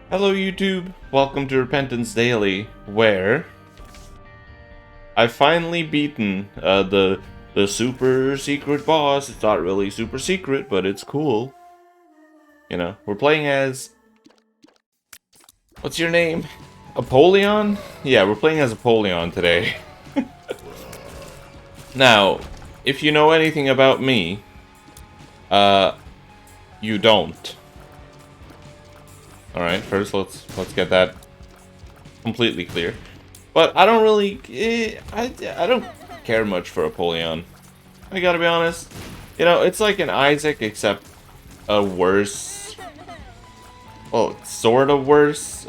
Hello YouTube, welcome to Repentance Daily, where I've finally beaten the super secret boss. It's not really super secret, but it's cool. You know, we're playing as... What's your name? Apollyon? Yeah, we're playing as Apollyon today. Now, if you know anything about me, you don't. Alright, first let's get that completely clear. But I don't really, I don't care much for Apollyon. I gotta be honest. You know, it's like an Isaac, except a worse, well, sort of worse,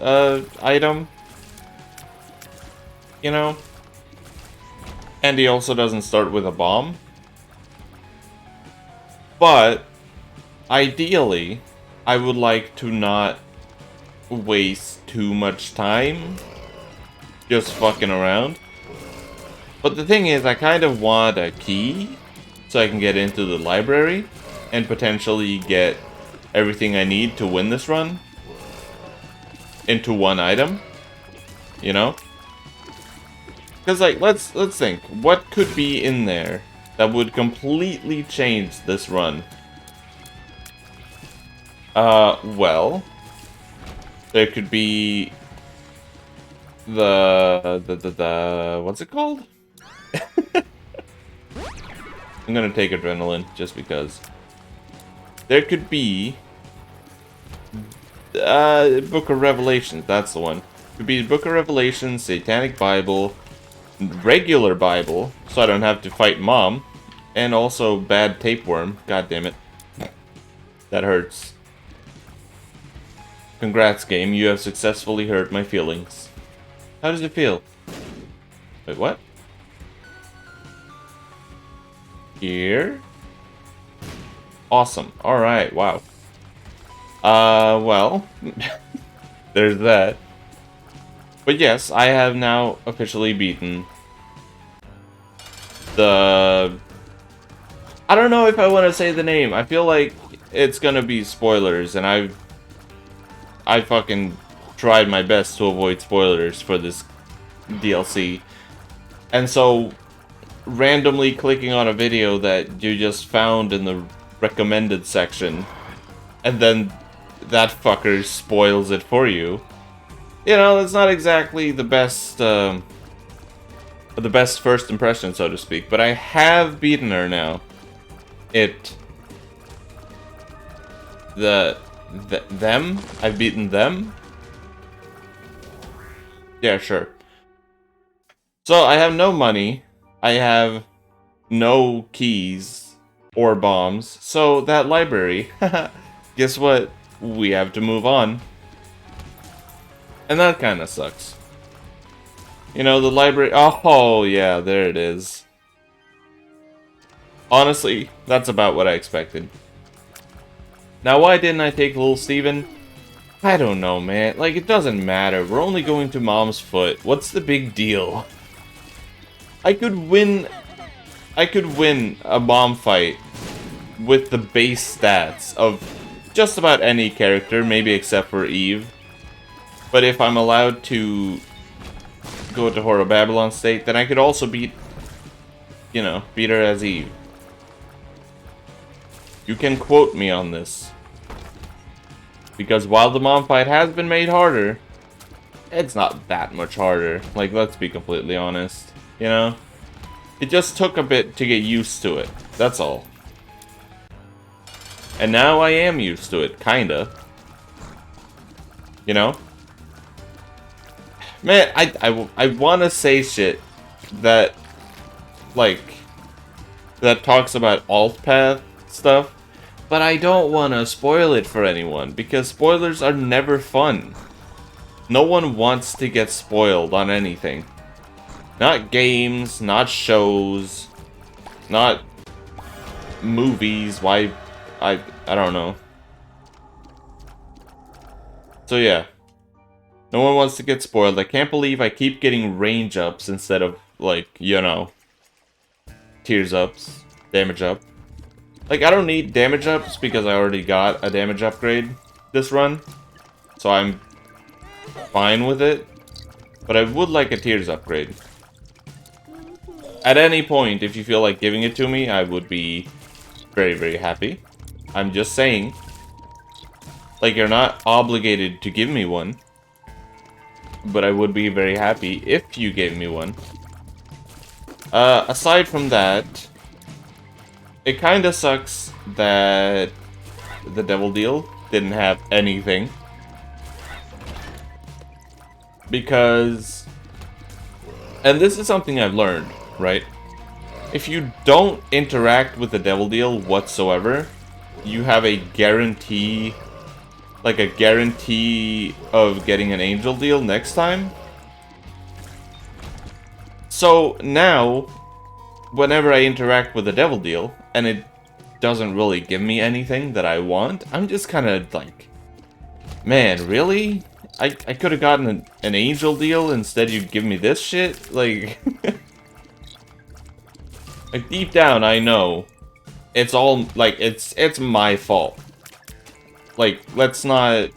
item. You know? And he also doesn't start with a bomb. But, ideally, I would like to not waste too much time just fucking around. But the thing is, I kind of want a key so I can get into the library and potentially get everything I need to win this run into one item, you know? Because like, let's think, what could be in there that would completely change this run? Well, there could be the what's it called? I'm gonna take adrenaline just because. There could be Book of Revelations. That's the one. Could be Book of Revelations, Satanic Bible, regular Bible, so I don't have to fight Mom, and also bad tapeworm. God damn it, that hurts. Congrats, game. You have successfully hurt my feelings. How does it feel? Wait, what? Here? Awesome. Alright, wow. Well, there's that. But yes, I have now officially beaten the... I don't know if I want to say the name. I feel like it's gonna be spoilers, and I fucking tried my best to avoid spoilers for this DLC. And so, randomly clicking on a video that you just found in the recommended section, and then that fucker spoils it for you. You know, that's not exactly the best first impression, so to speak. But I have beaten her now. Them? I've beaten them? Yeah, sure. So, I have no money. I have no keys or bombs. So, that library, guess what? We have to move on. And that kind of sucks. You know, the library... Oh, yeah, there it is. Honestly, that's about what I expected. Now, why didn't I take little Steven? I don't know, man. Like, it doesn't matter. We're only going to Mom's foot. What's the big deal? I could win a mom fight with the base stats of just about any character, maybe except for Eve. But if I'm allowed to go to Horror Babylon state, then I could also beat her as Eve. You can quote me on this. Because while the mom fight has been made harder, it's not that much harder. Like, let's be completely honest. You know? It just took a bit to get used to it. That's all. And now I am used to it, kinda. You know? Man, I want to say shit that, like, that talks about alt path stuff, but I don't want to spoil it for anyone, because spoilers are never fun. No one wants to get spoiled on anything. Not games, not shows, not movies, why, I don't know. So yeah. No one wants to get spoiled. I can't believe I keep getting range ups instead of, like, you know, tears ups, damage up. Like, I don't need damage ups because I already got a damage upgrade this run. So I'm fine with it. But I would like a Tears upgrade. At any point, if you feel like giving it to me, I would be very, very happy. I'm just saying. Like, you're not obligated to give me one. But I would be very happy if you gave me one. Aside from that, it kinda sucks that the Devil Deal didn't have anything. Because, and this is something I've learned, right? If you don't interact with the Devil Deal whatsoever, you have a guarantee, like a guarantee of getting an Angel Deal next time. So now, whenever I interact with the Devil Deal, and it doesn't really give me anything that I want, I'm just kind of like, man, really? I could have gotten an Angel Deal, instead you give me this shit? Like, like deep down I know it's all, like, it's my fault. Like, let's not,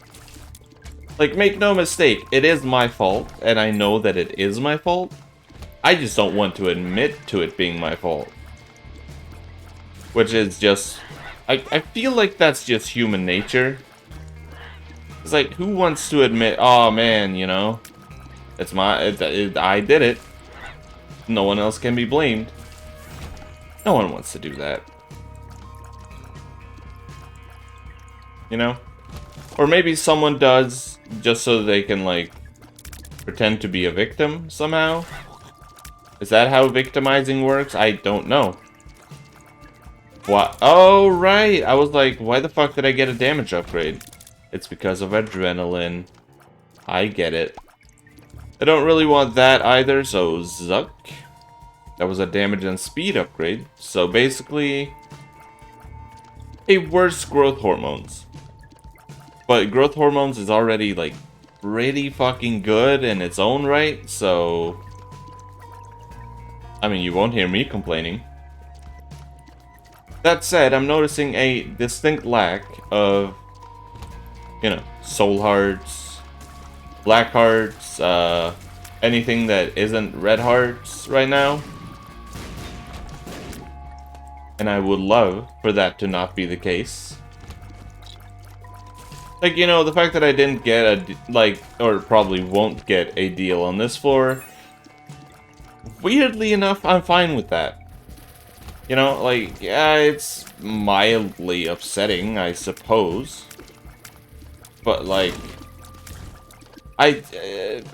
like, make no mistake, it is my fault, and I know that it is my fault. I just don't want to admit to it being my fault. Which is just, I feel like that's just human nature. It's like, who wants to admit, oh man, you know, it's I did it. No one else can be blamed. No one wants to do that. You know? Or maybe someone does, just so they can, like, pretend to be a victim somehow. Is that how victimizing works? I don't know. What? Oh, right! I was like, why the fuck did I get a damage upgrade? It's because of adrenaline. I get it. I don't really want that either, so zuck. That was a damage and speed upgrade. So basically, a worse growth hormones. But growth hormones is already, like, pretty fucking good in its own right, so I mean, you won't hear me complaining. That said, I'm noticing a distinct lack of, you know, soul hearts, black hearts, anything that isn't red hearts right now. And I would love for that to not be the case. Like, you know, the fact that I didn't get a, like, or probably won't get a deal on this floor, weirdly enough, I'm fine with that. You know, like, yeah, it's mildly upsetting, I suppose. But, like,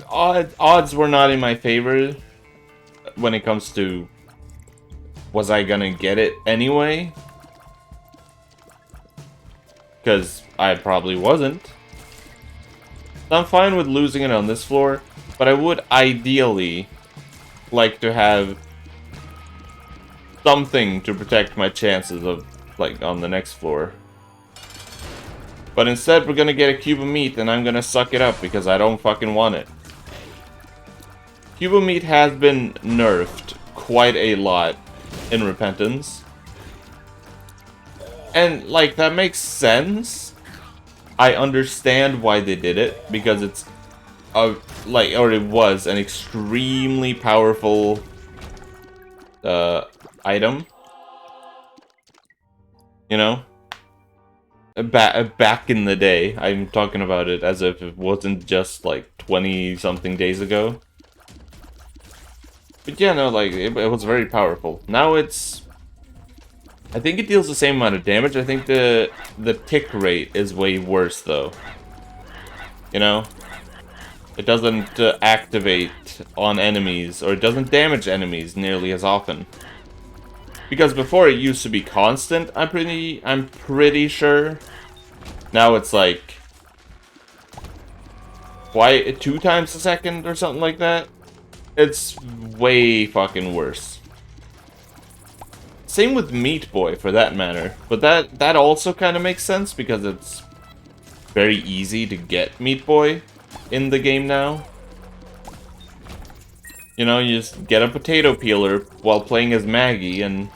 odds were not in my favor when it comes to, was I gonna get it anyway? Because I probably wasn't. So I'm fine with losing it on this floor, but I would ideally like to have something to protect my chances of, like, on the next floor. But instead, we're gonna get a cube of meat, and I'm gonna suck it up because I don't fucking want it. Cube of meat has been nerfed quite a lot in Repentance. And, like, that makes sense. I understand why they did it, because it's like, or it was an extremely powerful item. You know? Back in the day. I'm talking about it as if it wasn't just, like, 20-something days ago. But yeah, no, like, it was very powerful. Now it's, I think it deals the same amount of damage. I think the tick rate is way worse, though. You know? It doesn't activate on enemies, or it doesn't damage enemies nearly as often. Because before it used to be constant, I'm pretty sure. Now it's like, why, 2 times a second or something like that? It's way fucking worse. Same with Meat Boy, for that matter. But that also kind of makes sense, because it's very easy to get Meat Boy in the game now. You know, you just get a potato peeler while playing as Maggie, and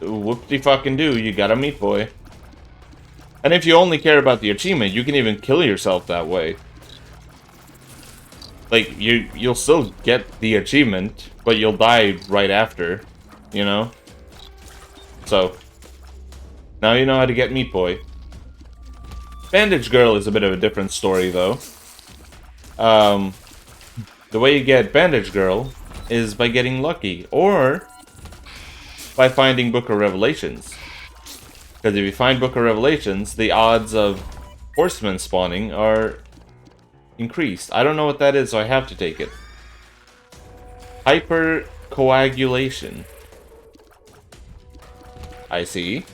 whoop-de-fucking-do, you got a Meat Boy. And if you only care about the achievement, you can even kill yourself that way. Like, you'll still get the achievement, but you'll die right after, you know? So, now you know how to get Meat Boy. Bandage Girl is a bit of a different story, though. The way you get Bandage Girl is by getting lucky, or by finding Book of Revelations. Because if you find Book of Revelations, the odds of horsemen spawning are increased. I don't know what that is, so I have to take it. Hypercoagulation. I see.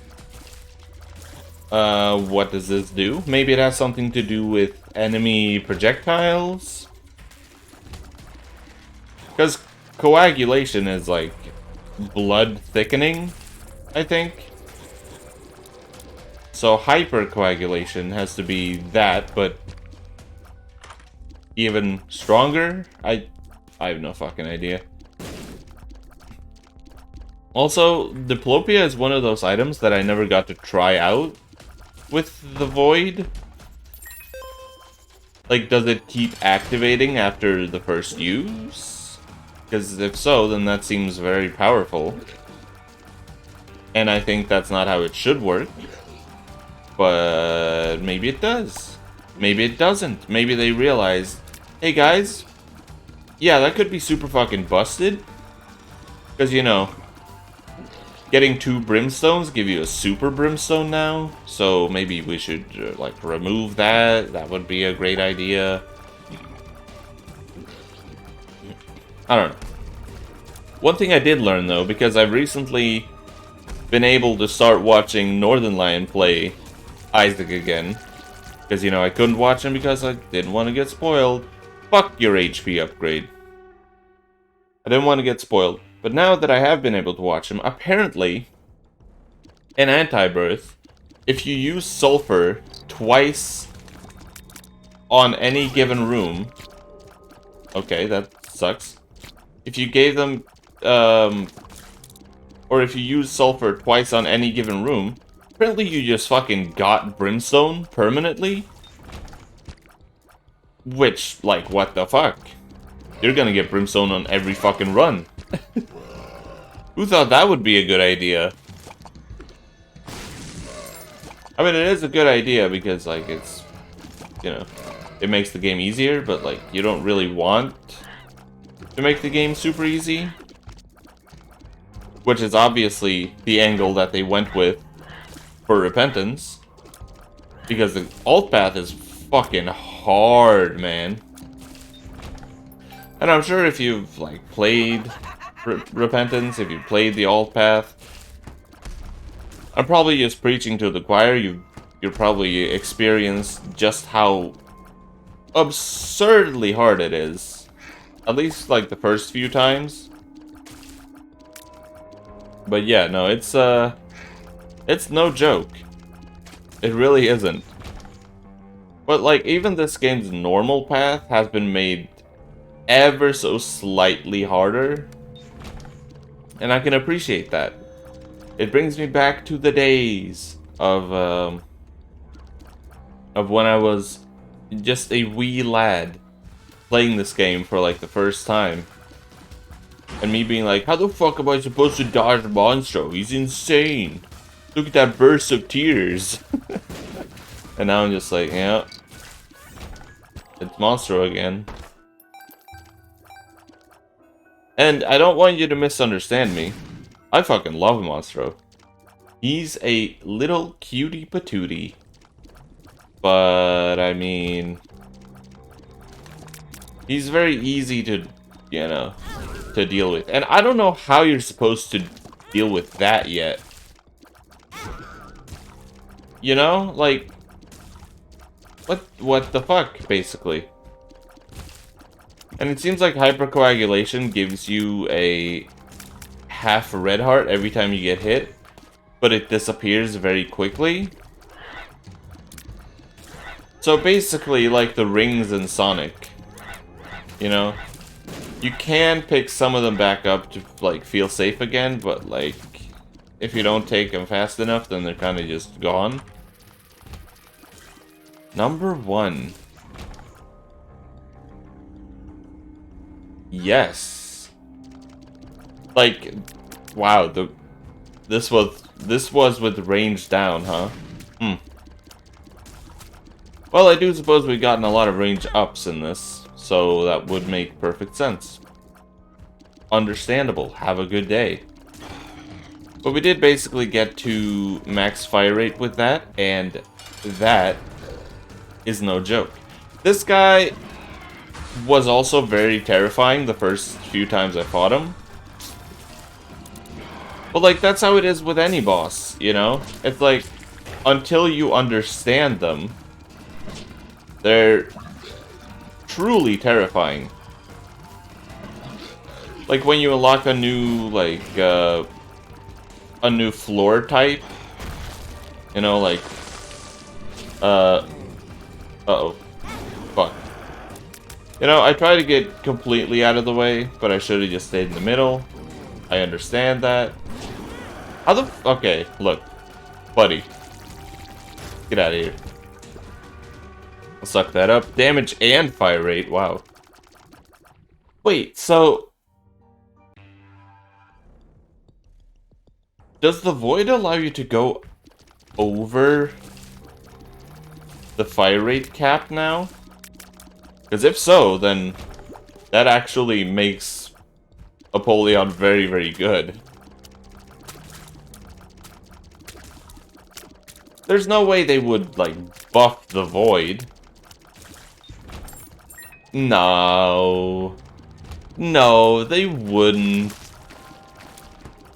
What does this do? Maybe it has something to do with enemy projectiles? Because coagulation is like blood thickening, I think. So hypercoagulation has to be that, but even stronger? I have no fucking idea. Also, Diplopia is one of those items that I never got to try out with the Void. Like, does it keep activating after the first use? Because if so, then that seems very powerful. And I think that's not how it should work. But maybe it does. Maybe it doesn't. Maybe they realize, hey guys, yeah, that could be super fucking busted. Because, you know, getting 2 brimstones give you a super brimstone now. So maybe we should, like, remove that. That would be a great idea. I don't know. One thing I did learn, though, because I've recently been able to start watching Northern Lion play Isaac again. Because, you know, I couldn't watch him because I didn't want to get spoiled. Fuck your HP upgrade. I didn't want to get spoiled. But now that I have been able to watch him, apparently, in Anti-Birth, if you use sulfur twice on any given room... Okay, that sucks. If you gave them... or if you use sulfur twice on any given room, apparently you just fucking got brimstone permanently. Which, like, what the fuck? You're gonna get brimstone on every fucking run. Who thought that would be a good idea? I mean, it is a good idea because, like, it's, you know, it makes the game easier, but, like, you don't really want to make the game super easy. Which is obviously the angle that they went with for Repentance. Because the alt path is fucking hard, man. And I'm sure if you've, like, played Repentance, if you've played the alt path, I'm probably just preaching to the choir. You're probably experienced just how absurdly hard it is. At least, like, the first few times. But yeah, no, it's no joke. It really isn't. But, like, even this game's normal path has been made ever so slightly harder. And I can appreciate that. It brings me back to the days of when I was just a wee lad playing this game for, like, the first time. And me being like, how the fuck am I supposed to dodge Monstro? He's insane. Look at that burst of tears. And now I'm just like, yeah. It's Monstro again. And I don't want you to misunderstand me. I fucking love Monstro. He's a little cutie patootie. But, I mean... he's very easy to, you know, to deal with. And I don't know how you're supposed to deal with that yet. You know? Like... What the fuck, basically? And it seems like hypercoagulation gives you a half red heart every time you get hit, but it disappears very quickly. So basically, like the rings in Sonic, you know? You can pick some of them back up to, like, feel safe again, but, like, if you don't take them fast enough, then they're kind of just gone. Number 1. Yes. Like, wow, this was with range down, huh? Hmm. Well, I do suppose we've gotten a lot of range ups in this, so that would make perfect sense. Understandable. Have a good day. But we did basically get to max fire rate with that, and that is no joke. This guy was also very terrifying the first few times I fought him. But like, that's how it is with any boss, you know? It's like, until you understand them, they're truly terrifying. Like when you unlock a new, like, a new floor type, you know, like, uh-oh, fuck. You know, I try to get completely out of the way, but I should have just stayed in the middle. I understand that. How the okay, look. Buddy. Get out of here. I'll suck that up. Damage and fire rate, wow. Wait, so... does the void allow you to go over the fire rate cap now? Because if so, then that actually makes Apollyon very, very good. There's no way they would, like, buff the void. No. No, they wouldn't.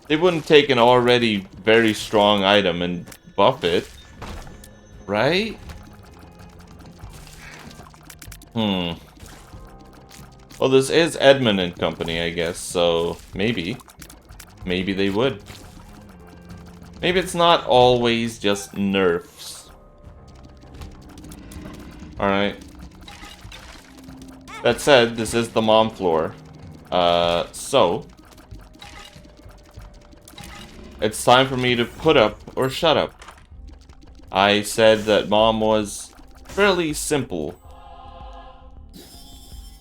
They wouldn't take an already very strong item and buff it. Right? Well, this is Edmund and Company, I guess, so maybe. Maybe they would. Maybe it's not always just nerfs. Alright. That said, this is the mom floor. So... it's time for me to put up or shut up. I said that mom was fairly simple.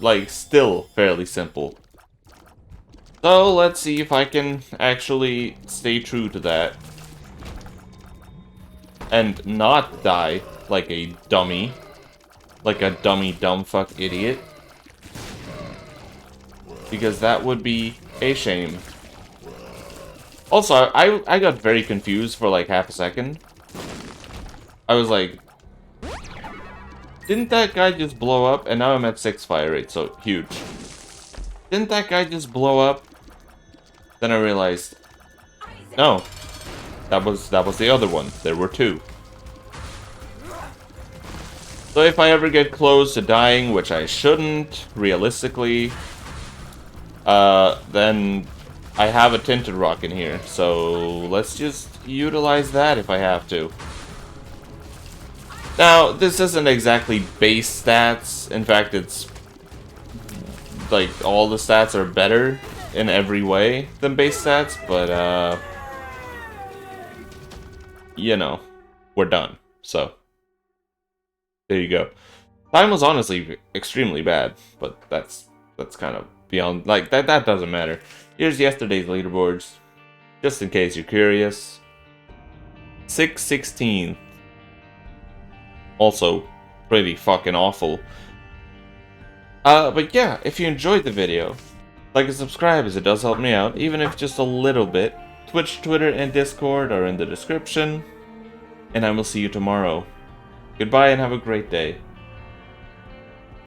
Like, still fairly simple. So, let's see if I can actually stay true to that. And not die like a dummy. Like a dummy dumbfuck idiot. Because that would be a shame. Also, I got very confused for like half a second. I was like, didn't that guy just blow up? And now I'm at 6 fire rate, so huge. Didn't that guy just blow up? Then I realized, no, that was the other one. There were 2. So if I ever get close to dying, which I shouldn't, realistically, then I have a tinted rock in here. So let's just utilize that if I have to. Now, this isn't exactly base stats. In fact, it's like all the stats are better in every way than base stats, but you know, we're done. So there you go. Time was honestly extremely bad, but that's kind of beyond, like, that doesn't matter. Here's yesterday's leaderboards, just in case you're curious. 6/16. Also, pretty fucking awful. But yeah, if you enjoyed the video, like and subscribe as it does help me out, even if just a little bit. Twitch, Twitter, and Discord are in the description. And I will see you tomorrow. Goodbye and have a great day.